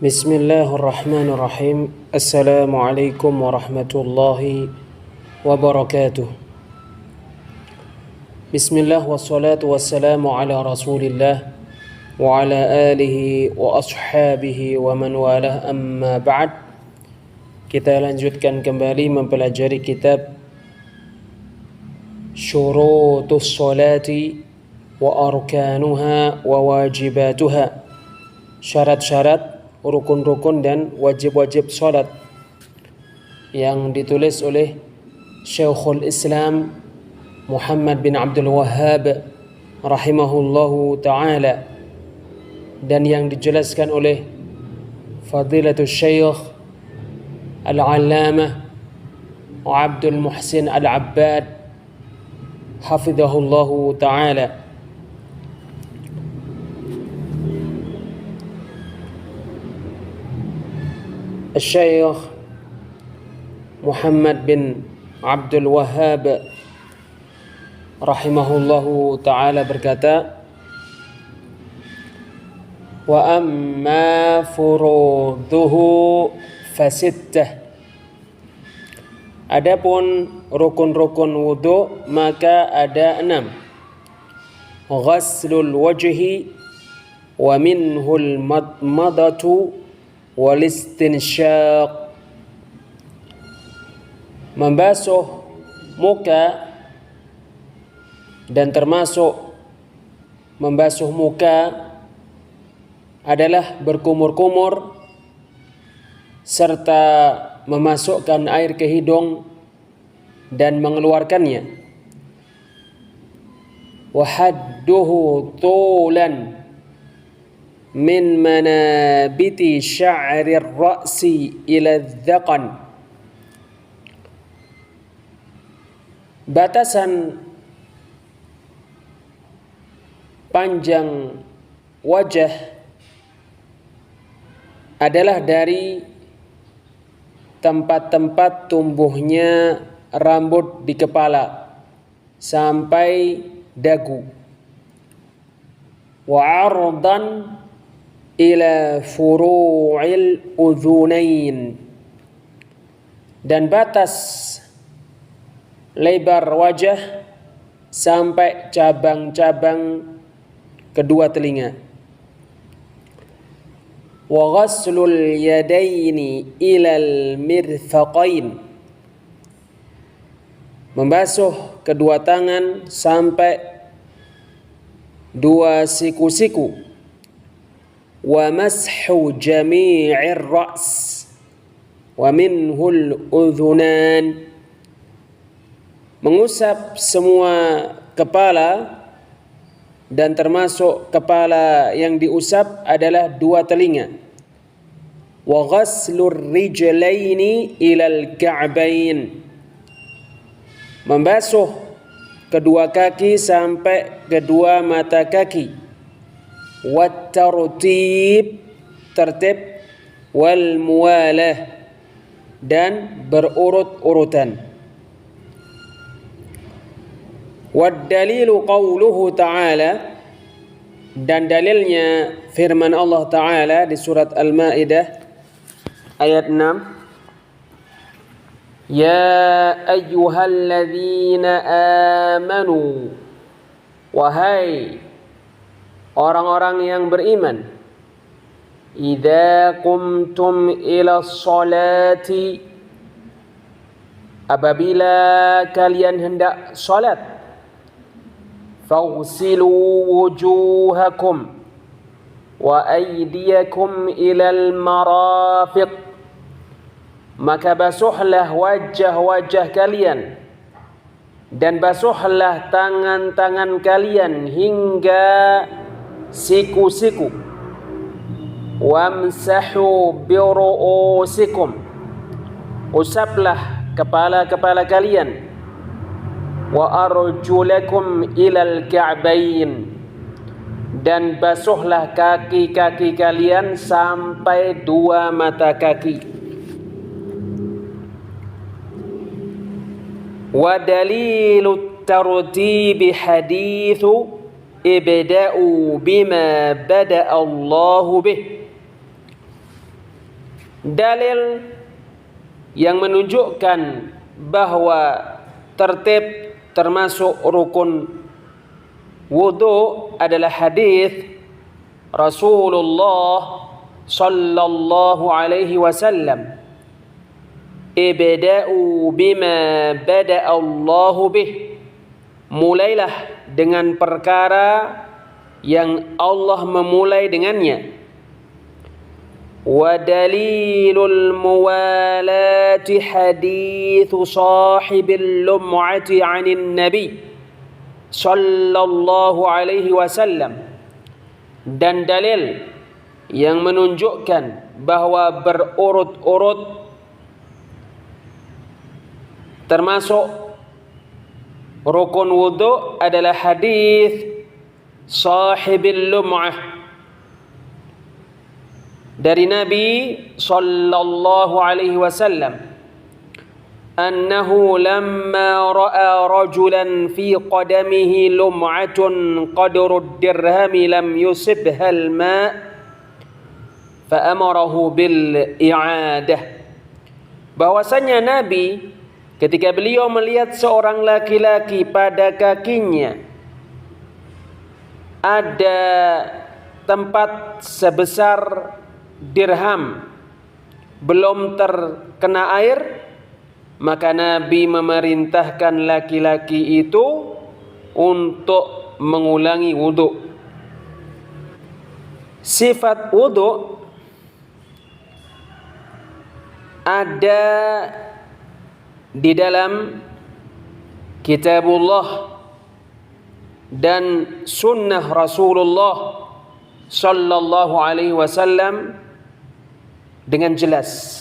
Bismillahirrahmanirrahim. Assalamualaikum warahmatullahi wabarakatuh. Bismillah wassalatu wassalamu ala rasulillah wa ala alihi wa ashabihi wa man walah, amma ba'd. Kita lanjutkan kembali mempelajari kitab Syurutus Salati wa Arkanuha wa Wajibatuha, syarat-syarat, rukun-rukun dan wajib-wajib salat, yang ditulis oleh Syekhul Islam Muhammad bin Abdul Wahhab rahimahullahu ta'ala, dan yang dijelaskan oleh Fadilatul Syekh Al-Allamah Abdul Muhsin Al-Abbad hafidhahullahu ta'ala. Syekh Muhammad bin Abdul Wahhab rahimahullahu ta'ala berkata, wa amma furuduhu fasittah. Adapun rukun-rukun wudu maka ada 6. Ghaslul wajhi wa minhul madmadatu wal istinsyaq. Membasuh muka, dan termasuk membasuh muka adalah berkumur-kumur serta memasukkan air ke hidung dan mengeluarkannya. Wa hadduhu tulan min manabiti sya'rir ra'si ila dzaqan. Batasan panjang wajah adalah dari tempat-tempat tumbuhnya rambut di kepala sampai dagu. Wa 'ardan ila furu'il udhunain, dan batas lebar wajah sampai cabang-cabang kedua telinga. Wa ghaslul yadaini ilal mirfaqain, membasuh kedua tangan sampai dua siku-siku. Wa mashu jami'ir ra's wa minhul udhunan, mengusap semua kepala, dan termasuk kepala yang diusap adalah dua telinga. Wa ghaslur rijlaini ilal ka'bain, membasuh kedua kaki sampai kedua mata kaki. Wat tartib, tertib, wal muwalah, dan berurut-urutan. Wad dalilu qauluhu ta'ala, dan dalilnya firman Allah Ta'ala di surat Al-Maidah ayat 6. Ya ayyuhalladzina amanu, wahai orang-orang yang beriman, idza qumtum ila sholati, apabila kalian hendak salat, faghsilu wujuhakum wa aydiyakum ilal marafiq, maka basuhlah wajah-wajah kalian dan basuhlah tangan-tangan kalian hingga siku-siku. Wamsahu biru'usikum, usaplah kepala-kepala kalian. Wa arjulakum ilal ka'bain, dan basuhlah kaki-kaki kalian sampai dua mata kaki. Wa dalilut tartibi hadithu ibda'u bima bada'a Allahu bih, dalil yang menunjukkan bahwa tertib termasuk rukun wudu adalah hadis Rasulullah sallallahu alaihi wasallam, ibda'u bima bada'a Allahu bih, mulailah dengan perkara yang Allah memulai dengannya. Wa dalilul muwalati hadithu sahibil lum'ati 'anin nabi sallallahu alaihi wasallam, dan dalil yang menunjukkan bahwa berurut-urut termasuk rukun wudu adalah hadis sahibil lum'ah dari Nabi sallallahu alaihi wasallam, annahu lamma ra'a rajulan fi qadamihi lum'atun qadru dirhami lam yusibha al-ma' fa amarahu bil i'adah. Bahwasanya Nabi ketika beliau melihat seorang laki-laki pada kakinya ada tempat sebesar dirham belum terkena air, maka Nabi memerintahkan laki-laki itu untuk mengulangi wudu. Sifat wudu ada di dalam kitabullah dan sunnah Rasulullah sallallahu alaihi wasallam dengan jelas.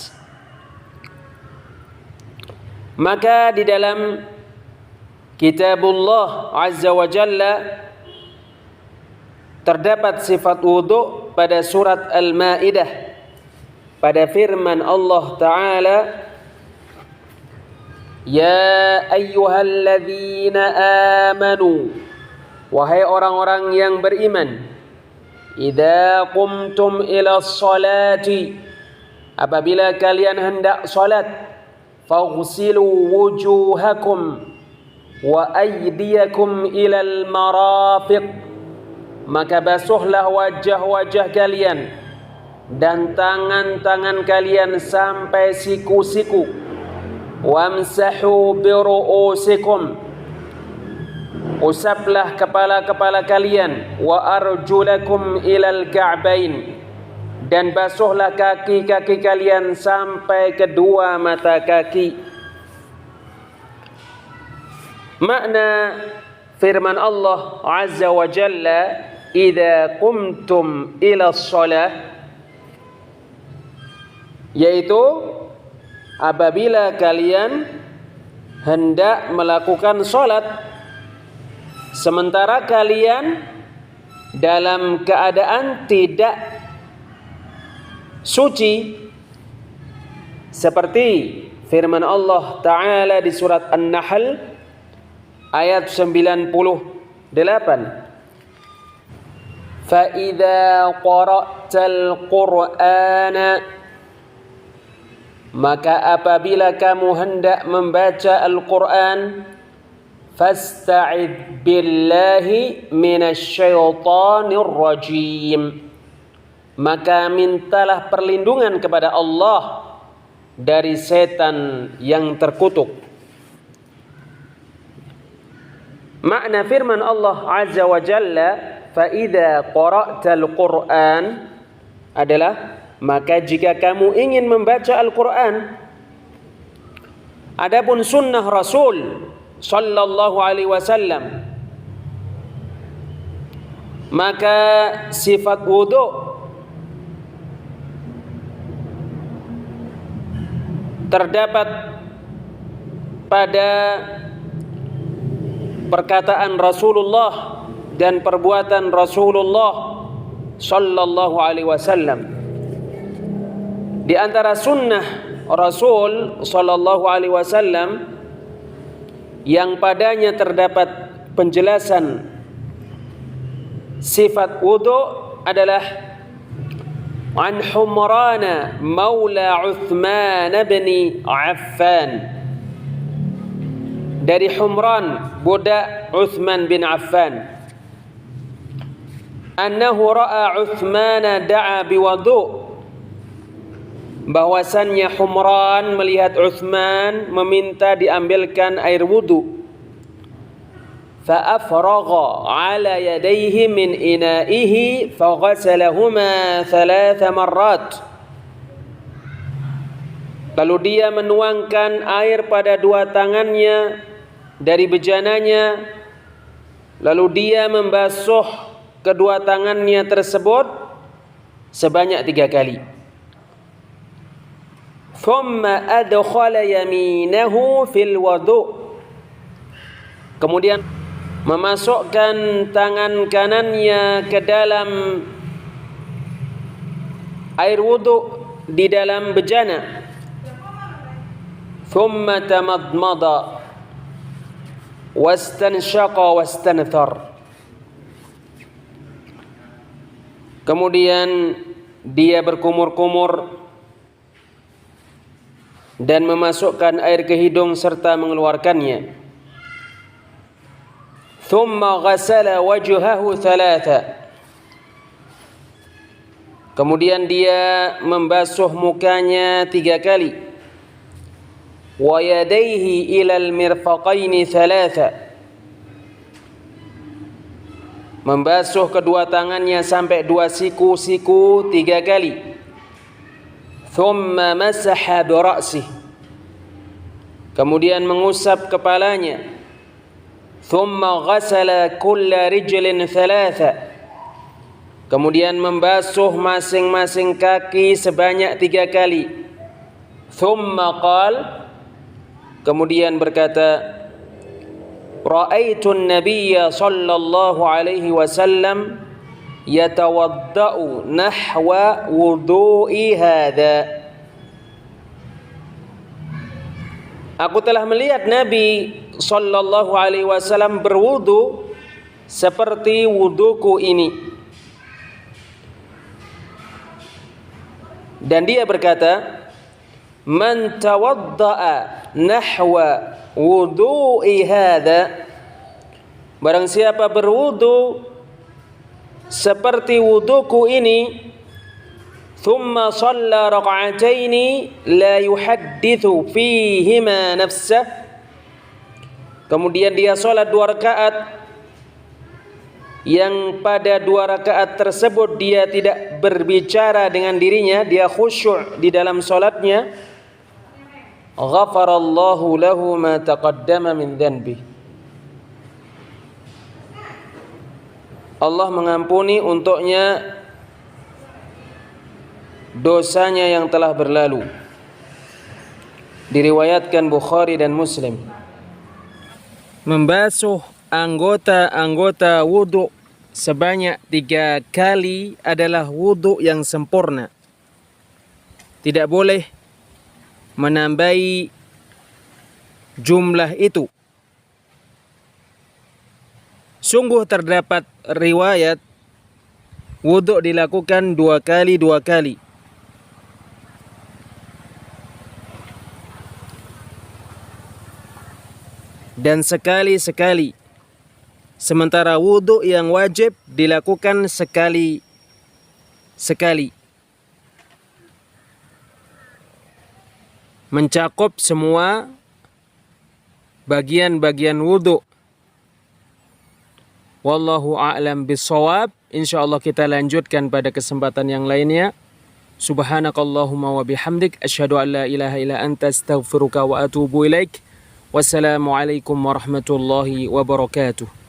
Maka di dalam kitabullah azza wa jalla terdapat sifat wudu pada surat Al-Maidah, pada firman Allah Ta'ala, ya ayyuhalladzina amanu, wahai orang-orang yang beriman, idza qumtum ila sholati, apabila kalian hendak salat, faghsilu wujuhakum wa aydiyakum ilal marafiq, maka basuhlah wajah-wajah kalian dan tangan-tangan kalian sampai siku-siku, wamsahu biru'usikum, usaplah kepala-kepala kalian, wa arjulakum ilal ka'bain, dan basuhlah kaki-kaki kalian sampai kedua mata kaki. Makna firman Allah azza wa jalla, idza qumtum ila shalah, yaitu apabila kalian hendak melakukan salat sementara kalian dalam keadaan tidak suci, seperti firman Allah Ta'ala di surat An-Nahl ayat 98, فَإِذَا قَرَأْتَ الْقُرْآنَ, maka apabila kamu hendak membaca Al-Quran, فَاسْتَعِذْ بِاللَّهِ مِنَ الشَّيْطَانِ الرَّجِيمِ, maka mintalah perlindungan kepada Allah dari setan yang terkutuk. Makna firman Allah azza wa jalla, فَإِذَا قَرَأْتَ الْقُرْآنَ, adalah maka jika kamu ingin membaca Al-Quran. Adapun sunnah Rasul sallallahu alaihi wasallam, maka sifat wudu terdapat pada perkataan Rasulullah dan perbuatan Rasulullah sallallahu alaihi wasallam. Di antara sunnah Rasul sallallahu alaihi wasallam yang padanya terdapat penjelasan sifat wudu adalah an Humran maula Uthman bin Affan, dari Humran budak Uthman bin Affan, annahu ra'a Uthman da'a biwudu, bahwasannya Humran melihat Uthman meminta diambilkan air wudu. Fa afragha ala yadayhi min ina'ihi fa ghasalahuma 3 marrat, lalu dia menuangkan air pada 2 tangannya dari bejananya, lalu dia membasuh kedua tangannya tersebut sebanyak 3 kali. Thumma adkhala yaminahu fil wudu, kemudian memasukkan tangan kanannya ke dalam air wudu di dalam bejana. Thumma tamadmada wastanshaqa wastanthar, kemudian dia berkumur-kumur dan memasukkan air ke hidung serta mengeluarkannya. Thumma ghasala wajhahu 3, kemudian dia membasuh mukanya 3 kali. Wa yadayhi ila al-mirfaqaini 3, membasuh kedua tangannya sampai 2 siku-siku 3 kali. Thumma masaha bi ra'sih, kemudian mengusap kepalanya. Thumma ghasala kulla rijlin 3, kemudian membasuh masing-masing kaki sebanyak 3 kali. Thumma qala, kemudian berkata, ra'aitun nabiyya sallallahu alaihi wasallam yatawadda'u nahwa wudu'i hadha, aku telah melihat Nabi sallallahu alaihi wasallam berwudu seperti wuduku ini. Dan dia berkata, man tawadda'a nahwa wudu'i hadha, barang siapa berwudu seperti wuduku ini, thumma shalla raka'ataini la yuhaddithu fihima nafsah, kemudian dia salat 2 rakaat yang pada 2 rakaat tersebut dia tidak berbicara dengan dirinya, dia khusyuk di dalam salatnya. Ghafarallahu lahu ma taqaddama min dhanbi, Allah mengampuni untuknya dosanya yang telah berlalu. Diriwayatkan Bukhari dan Muslim. Membasuh anggota-anggota wudu sebanyak 3 kali adalah wudu yang sempurna. Tidak boleh menambahi jumlah itu. Sungguh terdapat riwayat wudu dilakukan 2 kali, dan sekali-sekali, sementara wudu yang wajib dilakukan sekali-sekali, mencakup semua bagian-bagian wudu. Wallahu a'lam bissawab. Insyaallah kita lanjutkan pada kesempatan yang lainnya. Subhanakallahumma wa bihamdik asyhadu an la ilaha illa anta astaghfiruka wa atubu ilaik. Wassalamualaikum warahmatullahi wabarakatuh.